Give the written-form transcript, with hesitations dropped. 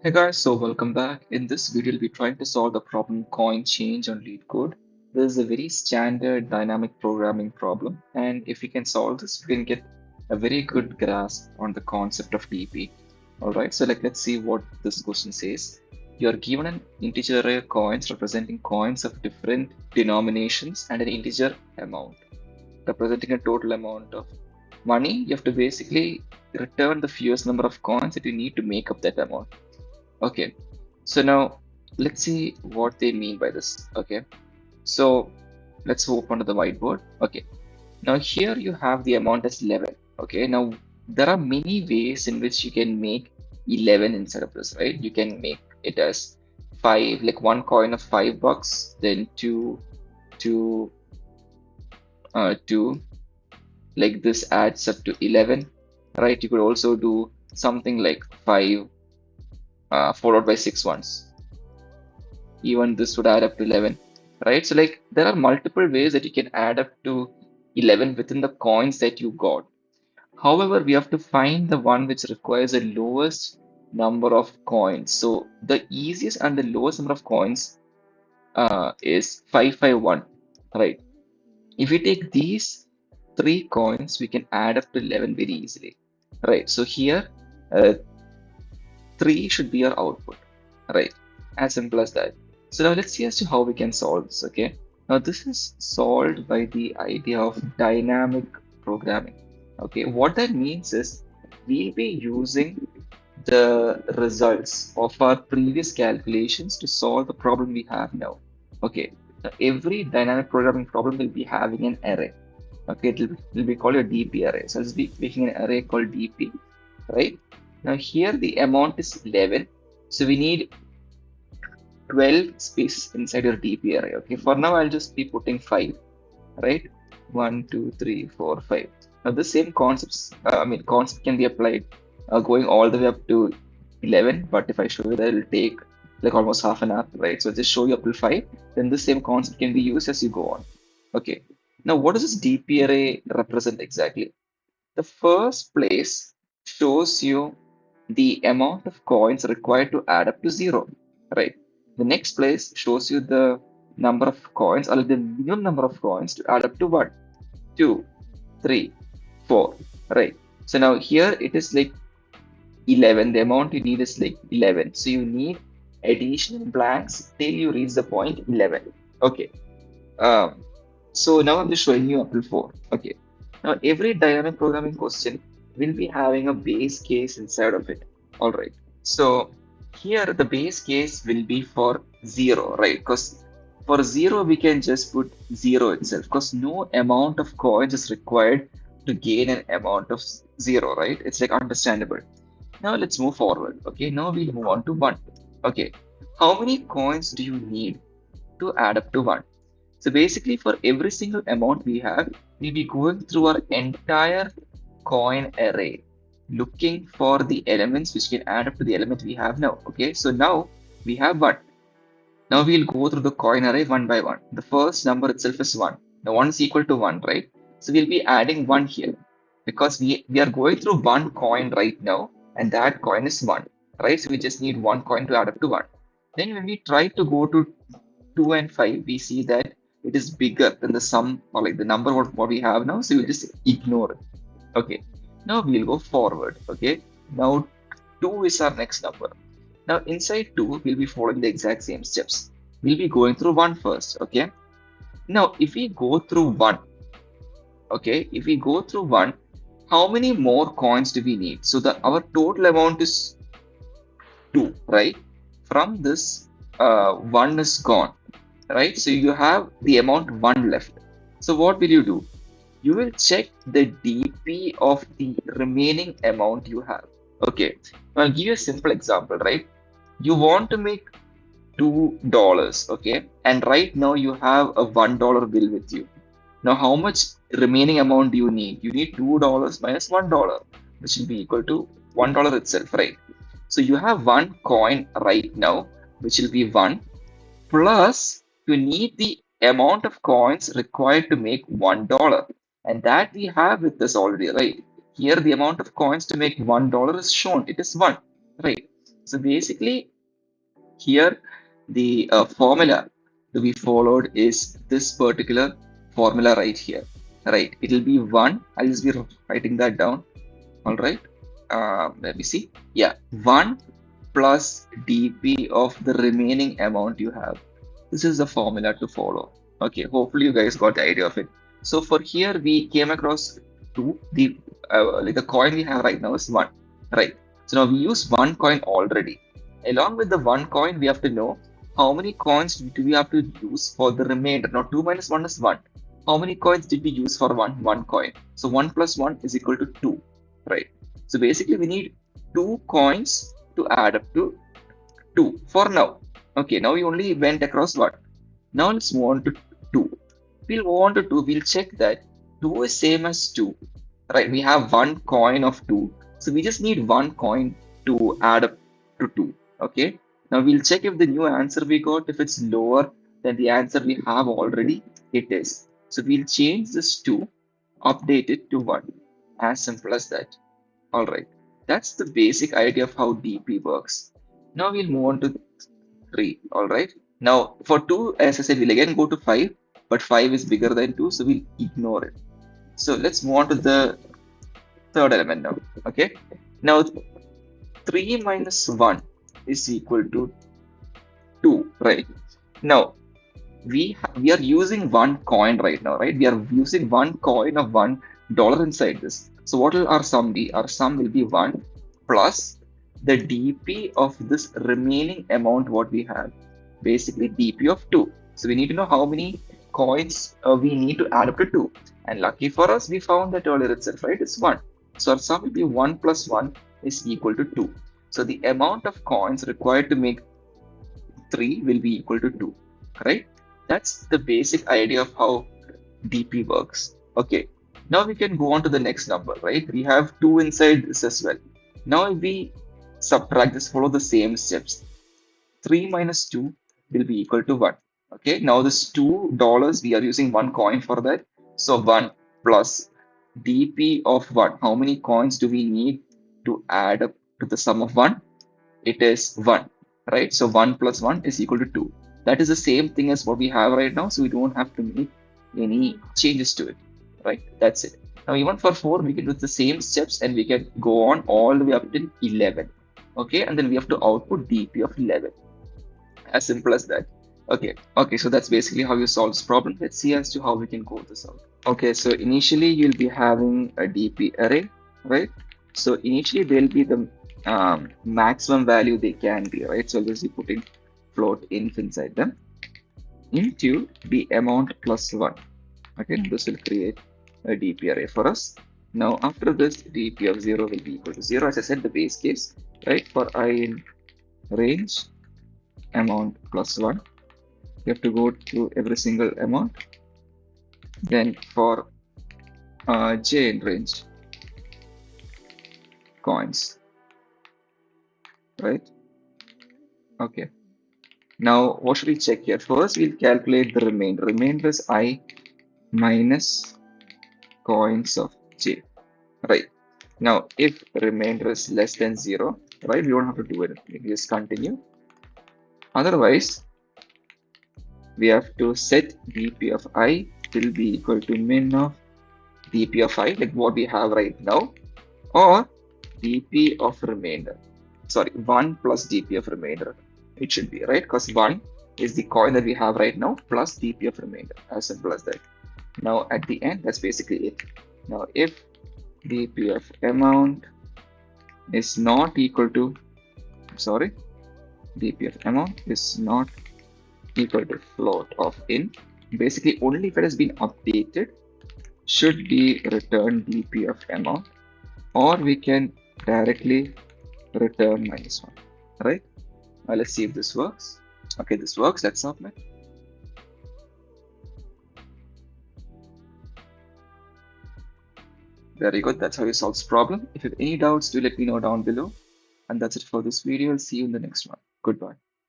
Hey guys, so welcome back. In this video, we'll be trying to solve the problem coin change on Leetcode. This is a very standard dynamic programming problem, and if we can solve this, we can get a very good grasp on the concept of DP. All right, so let's see what this question says. You are given an integer array of coins representing coins of different denominations and an integer amount representing a total amount of money. You have to basically return the fewest number of coins that you need to make up that amount. Okay, so now let's see what they mean by this. Okay, so let's open to the whiteboard. Okay, now here you have the amount as 11. Okay, now there are many ways in which you can make 11 inside of this, right? You can make it as 5, like one coin of $5, then two, 2, like this adds up to 11, right? You could also do something like 5 followed by 6 ones. Even this would add up to 11, right? So like there are multiple ways that you can add up to 11 within the coins that you got. However, we have to find the one which requires the lowest number of coins. So the easiest and the lowest number of coins is 551, right? If we take these three coins, we can add up to 11 very easily, right? So here, uh, 3 should be our output, right? As simple as that. So now let's see as to how we can solve this, okay? Now this is solved by the idea of dynamic programming, okay? What that means is we'll be using the results of our previous calculations to solve the problem we have now, okay? Now every dynamic programming problem will be having an array, okay? It'll be called a DP array. So let's be making an array called DP, right? Now here the amount is 11, so we need 12 space inside your DP array. Okay, for now I'll just be putting 5, right? 1, 2, 3, 4, 5. Now the same concepts, concept can be applied going all the way up to 11. But if I show you that, it'll take like almost half an hour, right? So just show you up to 5. Then the same concept can be used as you go on. Okay. Now what does this DP array represent exactly? The first place shows you the amount of coins required to add up to 0, right? The next place shows you the number of coins or the minimum number of coins to add up to 1, 2, 3, 4, right? So now here it is like 11. The amount you need is like 11. So you need additional blanks till you reach the point 11. Okay. Um, so now I'm just showing you up to 4. Okay. Now every dynamic programming question will be having a base case inside of it. All right. So here the base case will be for 0, right? Because for 0 we can just put 0 itself because no amount of coins is required to gain an amount of 0, right? It's like understandable. Now let's move forward. Okay. Now we'll move on to 1. Okay. How many coins do you need to add up to 1? So basically for every single amount we have, we'll be going through our entire coin array, looking for the elements which can add up to the element we have now. Okay, so now we have 1. Now we'll go through the coin array one by one. The first number itself is 1. The 1 is equal to 1, right? So we'll be adding 1 here because we are going through one coin right now, and that coin is 1, right? So we just need one coin to add up to 1. Then when we try to go to 2 and 5, we see that it is bigger than the sum or like the number what we have now. So we'll just ignore it. Okay. Now we'll go forward. Okay. Now 2 is our next number. Now inside 2, we'll be following the exact same steps. We'll be going through 1 first. Okay. Now if we go through 1, okay, if we go through 1, how many more coins do we need? So our total amount is 2, right? From this, 1 is gone, right? So you have the amount 1 left. So what will you do? You will check the DP of the remaining amount you have. Okay, I'll give you a simple example, right? You want to make $2, okay? And right now you have a $1 bill with you. Now, how much remaining amount do you need? You need $2 minus $1, which will be equal to $1 itself, right? So you have one coin right now, which will be 1, plus you need the amount of coins required to make $1. And that we have with this already, right? Here the amount of coins to make $1 is shown. It is 1, right? So basically, here the formula to be followed is this particular formula right here. Right, it'll be 1. I'll just be writing that down. All right. Let me see. Yeah, 1 plus dp of the remaining amount you have. This is the formula to follow. Okay, hopefully you guys got the idea of it. So for here we came across 2. The like the coin we have right now is 1. Right. So now we use 1 coin already. Along with the 1 coin, we have to know how many coins do we have to use for the remainder. Now 2 minus 1 is 1. How many coins did we use for one coin? So 1 plus 1 is equal to 2. Right. So basically we need 2 coins to add up to 2 for now. Okay, now we only went across what? Now let's move on to 2. We'll move on to 2. We'll check that 2 is same as 2. Right, we have 1 coin of 2. So we just need 1 coin to add up to 2. Okay, now we'll check if the new answer we got, if it's lower than the answer we have already, it is. So we'll change this 2, update it to 1. As simple as that. All right, that's the basic idea of how DP works. Now we'll move on to 3. All right. Now for 2, as I said, we'll again go to 5, but 5 is bigger than 2, so we'll ignore it. So let's move on to the third element now. Okay. Now 3 minus 1 is equal to 2, right? Now we are using 1 coin right now, right? We are using 1 coin of $1 inside this. So what will our sum be? Our sum will be 1 plus the dp of this remaining amount what we have. Basically dp of 2. So we need to know how many coins we need to add up to 2. And lucky for us, we found that earlier itself, right? It's 1. So our sum will be 1 plus 1 is equal to 2. So the amount of coins required to make 3 will be equal to 2, right? That's the basic idea of how DP works. Okay, now we can go on to the next number, right? We have 2 inside this as well. Now if we subtract this, follow the same steps. 3 minus 2 will be equal to 1. Okay, now this $2, we are using 1 coin for that. So 1 plus DP of 1. How many coins do we need to add up to the sum of 1? It is 1, right? So 1 plus 1 is equal to 2. That is the same thing as what we have right now, so we don't have to make any changes to it, right? That's it. Now even for 4, we can do the same steps and we can go on all the way up till 11. Okay, and then we have to output DP of 11. As simple as that. Okay, so that's basically how you solve this problem. Let's see as to how we can code this out. Okay, so initially you'll be having a DP array, right? So initially there'll be the maximum value they can be, right? So I'll just be putting float inf inside them into the amount plus 1. Okay, this will create a DP array for us. Now after this, DP of 0 will be equal to 0, as I said, the base case, right? For I in range amount plus 1, you have to go through every single amount. Then for j in range coins, right? Okay. Now, what should we check here? First, we'll calculate the remainder. Remainder is I minus coins of j, right? Now, if remainder is less than 0, right, we don't have to do it. We just continue. Otherwise, we have to set dp of I will be equal to min of dp of I, like what we have right now, or dp of remainder. Sorry, 1 plus dp of remainder. It should be, right? Because 1 is the coin that we have right now plus dp of remainder. As simple as that. Now at the end, that's basically it. Now if dp of amount is not equal to, sorry, dp of amount is not equal to float of in, basically only if it has been updated should be return dp of amount, or we can directly return minus 1, right? Let's see if this works. Okay, this works. Let's submit. Very good. That's how you solve this problem. If you have any doubts, do let me know down below. And that's it for this video. I'll see you in the next one. Goodbye.